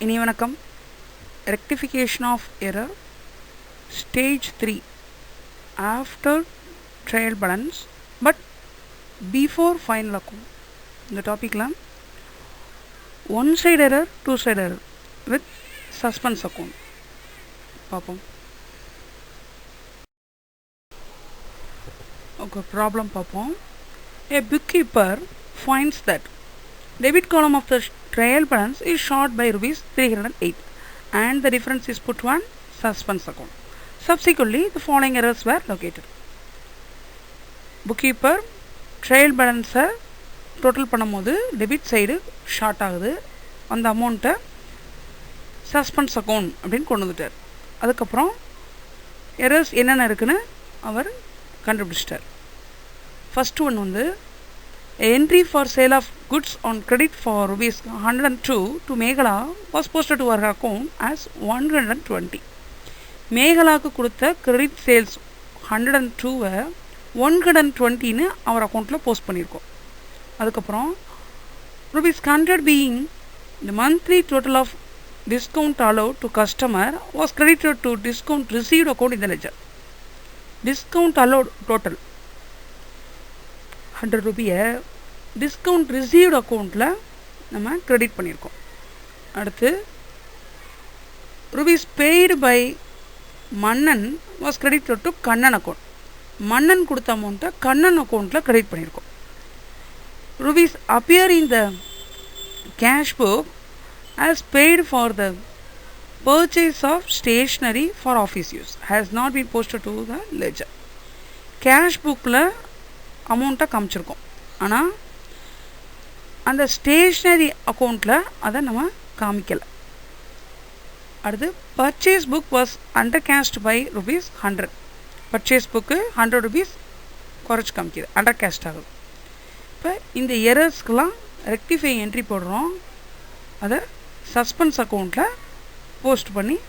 இனி வணக்கம். Rectification of error stage 3 after trial balance but before final account. இந்த டாபிக்ல one side error two side error with suspense account பார்ப்போம். Okay, problem பார்ப்போம். A bookkeeper finds that debit column of the trial balance is short by rupees 308 and the difference is put on suspense account. Subsequently, the following errors were located. Bookkeeper trial balance total பண்ணும்போது debit side short ஆகுது. அந்த அமௌண்ட்டை suspense account அப்படின்னு கொண்டு வந்துட்டார். அதுக்கப்புறம் errors என்னென்ன இருக்குன்னு அவர் கண்டுபிடிச்சிட்டார். ஃபர்ஸ்ட் ஒன் வந்து entry for sale of goods on credit for rupees 102 to Meghala was posted to her account as 120. மேகலாவுக்கு கொடுத்த கிரெடிட் சேல்ஸ் 102 120ன்னு அவர் அக்கௌண்ட்டில் போஸ்ட் பண்ணியிருக்கோம். அதுக்கப்புறம் rupees 100 being the monthly total of discount allowed to customer was credited to discount received account in the ledger. Discount allowed total 100 ரூபியை discount received அக்கௌண்ட்டில் நம்ம credit பண்ணியிருக்கோம். அடுத்து rupees paid by Mannan was credited to Kannan account. Mannan கொடுத்த அமௌண்ட்டை கண்ணன் அக்கௌண்ட்டில் credit பண்ணியிருக்கோம். Rupees appear in the cash book as paid for the purchase of stationery for office use has not been posted to the ledger. Cash புக்கில் அமௌண்ட்டை காமிச்சிருக்கோம், ஆனால் அந்த stationery அக்கௌண்ட்டில் அதை நம்ம காமிக்கலை. அடுத்து purchase book was undercast by rupees 100. Purchase book 100 rupees குறைச்சி காமிக்கிது, அண்டர் கேஸ்ட் ஆகுது. இப்போ இந்த எரர்ஸ்க்கெலாம் ரெக்டிஃபை என்ட்ரி போடுறோம், அதை சஸ்பென்ஸ் அக்கௌண்ட்டில் போஸ்ட் பண்ணி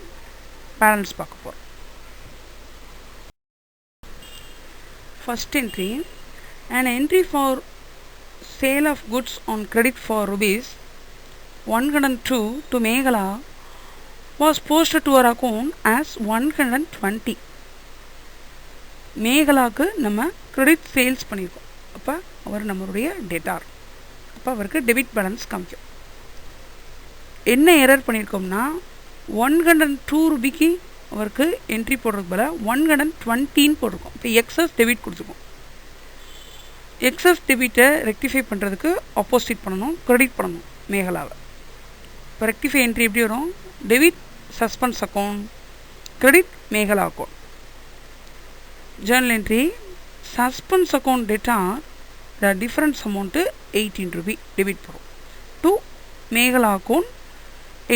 பேலன்ஸ் பார்க்க போகிறோம். First entry an entry for sale of goods on credit for rupees 102 to Meghala was posted to her account as 120. மேகலாவுக்கு நம்ம கிரெடிட் சேல்ஸ் பண்ணியிருக்கோம். அப்போ அவர் நம்மளுடைய டெட்டார், அப்போ அவருக்கு டெபிட் பேலன்ஸ் காமிக்கும். என்ன எரர் பண்ணியிருக்கோம்னா 102 ரூபிக்கு அவருக்கு என்ட்ரி போடுறதுக்கு பதிலாக 120ன்னு போட்டிருக்கோம். இப்போ எக்ஸஸ் டெபிட் கொடுத்துருக்கோம். எக்ஸஸ் டெபிட்டை ரெக்டிஃபை பண்ணுறதுக்கு ஆப்போசிட் பண்ணணும், கிரெடிட் பண்ணணும் மேகலாவை. இப்போ ரெக்டிஃபை என்ட்ரி எப்படி வரும்? Debit suspense account, credit Mekala account. Journal entry suspense account debtor the difference amount 18 rupee debit போகிறோம். To Mekala account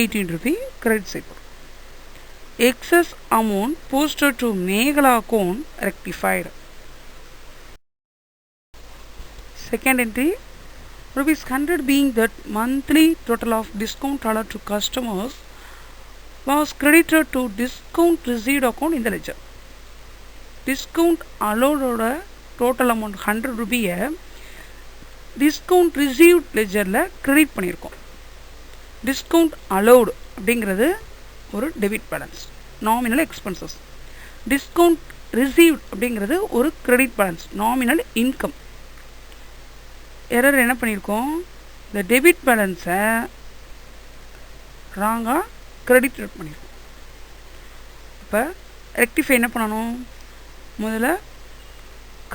18 rupee credit side போகிறோம். Excess amount posted to Mekala account rectified. Second entry, rupees 100 being that monthly total of discount allowed to customers was credited to discount received account in the ledger. Discount allowed oda total amount 100 rupiya discount received ledgerல credit பண்ணியிருக்கோம். Discount allowed அப்படிங்கிறது ஒரு debit balance, nominal expenses. Discount received அப்படிங்கிறது ஒரு credit balance, nominal income. Error என்ன பண்ணியிருக்கோம்? இந்த debit பேலன்ஸை ராங்காக credit பண்ணியிருக்கோம். இப்போ ரெக்டிஃபை என்ன பண்ணணும்? முதல்ல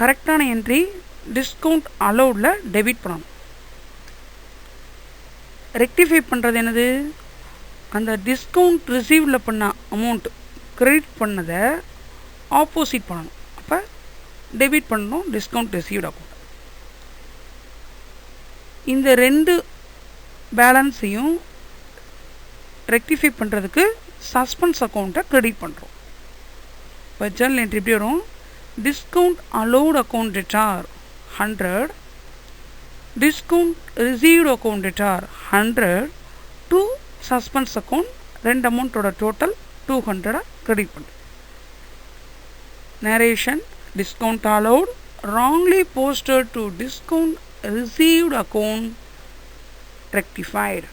கரெக்டான என்ட்ரி டிஸ்கவுண்ட் அலௌடில் டெபிட் பண்ணணும். ரெக்டிஃபை பண்ணுறது என்னது? அந்த டிஸ்கவுண்ட் ரிசீவில் பண்ண அமௌண்ட் கிரெடிட் பண்ணதை ஆப்போசிட் பண்ணணும். அப்போ டெபிட் பண்ணணும் டிஸ்கவுண்ட் ரிசீவ்ட் அக்கௌண்ட். இந்த ரெண்டு பேலன்ஸையும் ரெக்டிஃபை பண்ணுறதுக்கு சஸ்பென்ஸ் அக்கௌண்ட்டை கிரெடிட் பண்ணுறோம். இப்போ ஜர்னல் என்ட்ரி எப்படி வரும்? Discount allowed account டேட்டார் 100, discount received account டேட்டார் 100 to suspense account. ரெண்டு அமௌண்ட்டோட டோட்டல் 200 கிரெடிட் பண்ணுறோம். Narration discount allowed wrongly posted to discount received account rectified.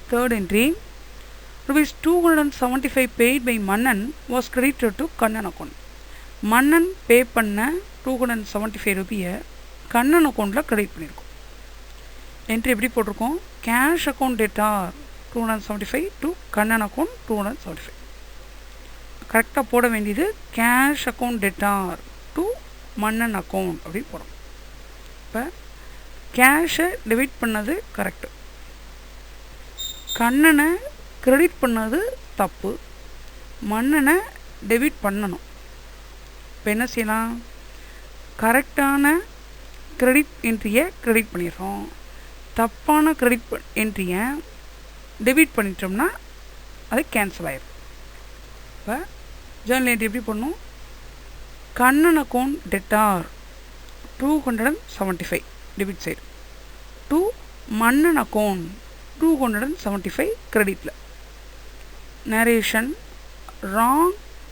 Third entry, rupees 275 paid by Mannan was credited to Kannan account. மன்னன் பே பண்ண 275 ரூபியை கண்ணன் அக்கௌண்ட்டில் credit பண்ணியிருக்கோம். Entry எப்படி போட்டிருக்கோம்? Cash account டேட்டார் 275 to Kannan account 275. கரெக்டாக போட வேண்டியது cash account டேட்டார் to Mannan account அப்படின்னு போடணும். இப்போ கேஷை டெபிட் பண்ணது கரெக்டு, கண்ணனை கிரெடிட் பண்ணது தப்பு, மன்னனை டெபிட் பண்ணணும். இப்போ என்ன செய்யலாம்? கரெக்டான கிரெடிட் என்ட்ரியை கிரெடிட் பண்ணிடுறோம், தப்பான கிரெடிட் என்ட்ரியை டெபிட் பண்ணிட்டோம்னா அது கேன்சல் ஆகிடும். இப்போ ஜேர்னல் என்ட்ரி எப்படி பண்ணணும்? Kannan account debtor 275 debit side to Mannan account 275 கிரெடிட்டில். Narration wrong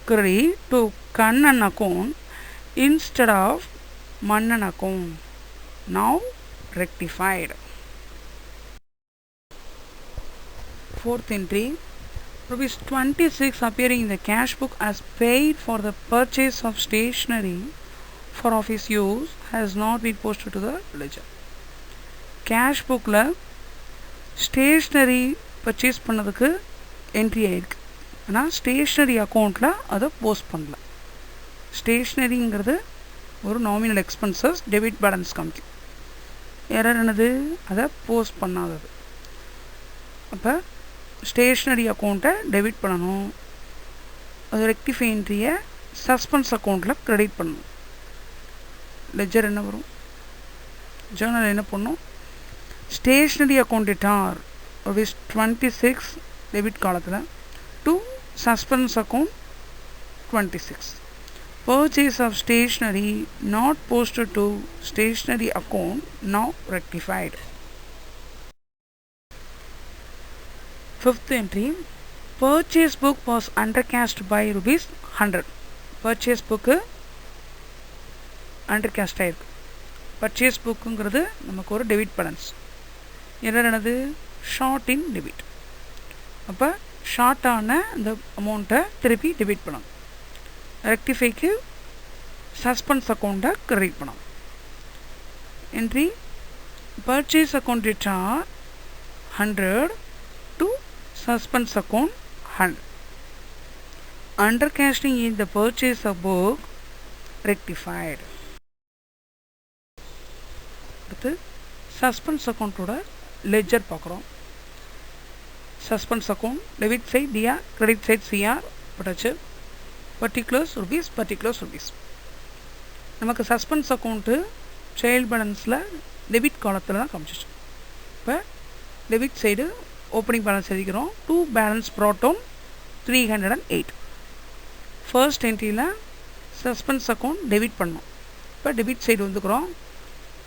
credit to Kannan account instead of Mannan account. Now rectified. Fourth entry, rupees 26 appearing in the cash book as paid for the purchase of stationery for office use has not been posted to the ledger. Cash bookல stationery purchase பண்ணதுக்கு entry ஆகிருக்கு, ஆனால் stationery அக்கௌண்ட்டில் அதை post பண்ணல. ஸ்டேஷ்னரிங்கிறது ஒரு nominal expenses, debit balance காமிக்கும். எரர் என்னது? அதை போஸ்ட் பண்ணாதது. அப்போ ஸ்டேஷ்னரி அக்கௌண்ட்டை டெபிட் பண்ணணும், அது ரெக்டிஃபை என்ட்ரியை சஸ்பென்ஸ் அக்கௌண்ட்டில் க்ரெடிட் பண்ணணும். லெஜர் என்ன வரும்? ஜேர்னல் என்ன பண்ணும்? Stationery account debtor rupees 26 debit காலத்தில் to suspense account 26. Purchase of stationery not posted to stationery account now rectified. Fifth entry, purchase book was undercast by rupees 100. Purchase book undercast ஆயிருக்கு. Purchase புக்குங்கிறது நமக்கு ஒரு debit balance. என்னது? Short in debit. அப்போ ஷார்ட்டான அந்த அமௌண்ட்டை திருப்பி டெபிட் பண்ணணும். ரெக்டிஃபைக்கு சஸ்பென்ஸ் அக்கௌண்ட்டை கிரெடிட் பண்ணணும். Entry, purchase account debtor 100 to suspense account 100. Undercasting in the purchase of book rectified. அடுத்து சஸ்பென்ஸ் அக்கௌண்ட்டோட லெஜர் பார்க்குறோம். Suspense account debit side D R, credit side C R போட்டாச்சு. Particulars rupees. நமக்கு சஸ்பென்ஸ் அக்கௌண்ட்டு ட்ரையல் பேலன்ஸில் debit காலத்தில் தான் காமிச்சிச்சு. இப்போ டெபிட் சைடு ஓப்பனிங் பேலன்ஸ் எழுதிக்கிறோம். 2 பேலன்ஸ் brought down 308. ஃபர்ஸ்ட் என்ட்ரியில் சஸ்பென்ஸ் அக்கௌண்ட் டெபிட் பண்ணோம். இப்போ டெபிட் சைடு வந்துக்கிறோம்.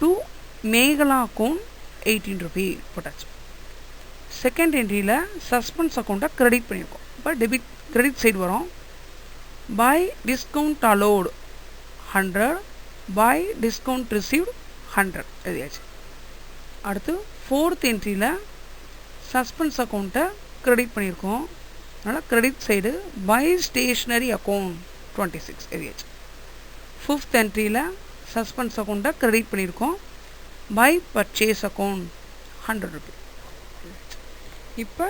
2 மேகலா அக்கௌண்ட் 18 ரூபி போட்டாச்சு. செகண்ட் என்ட்ரியில் சஸ்பென்ஸ் அக்கௌண்ட்டை கிரெடிட் பண்ணியிருக்கோம். இப்போ கிரெடிட் சைடு வரும். By discount allowed 100, by discount received 100 எழுதியாச்சு. அடுத்து ஃபோர்த் என்ட்ரியில் சஸ்பென்ஸ் அக்கௌண்ட்டை கிரெடிட் பண்ணியிருக்கோம். அதனால் credit side by stationery account 26 எழுதியாச்சு. ஃபிஃப்த் என்ட்ரியில் சஸ்பென்ஸ் அக்கௌண்ட்டை கிரெடிட் பண்ணியிருக்கோம். By purchase account 100 rupee. இப்போ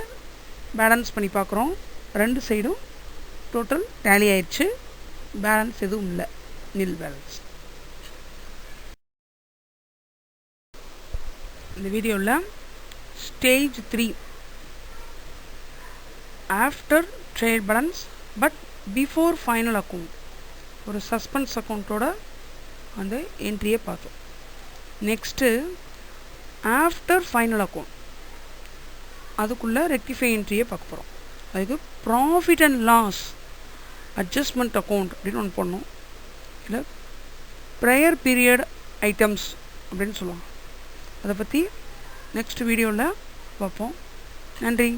பேலன்ஸ் பண்ணி பார்க்குறோம். ரெண்டு சைடும் டோட்டல் டேலி ஆயிடுச்சு. பேலன்ஸ் எதுவும் இல்லை, நில் பேலன்ஸ். இந்த வீடியோவில் stage 3 after trade balance but before final account, ஒரு சஸ்பென்ஸ் அக்கௌண்ட்டோட அந்த என்ட்ரியை பார்த்தோம். நெக்ஸ்ட்டு ஆஃப்டர் ஃபைனல் அக்கௌண்ட், அதுக்குள்ளே ரெக்டிஃபை என்ட்ரியை பார்க்க போகிறோம். அதுக்கு profit and loss adjustment account அப்படின்னு ஒன்று பண்ணோம். இல்லை ப்ரையர் பீரியட் ஐட்டம்ஸ் அப்படின்னு சொல்லுவாங்க. அதை பற்றி நெக்ஸ்ட் வீடியோவில் பார்ப்போம். நன்றி.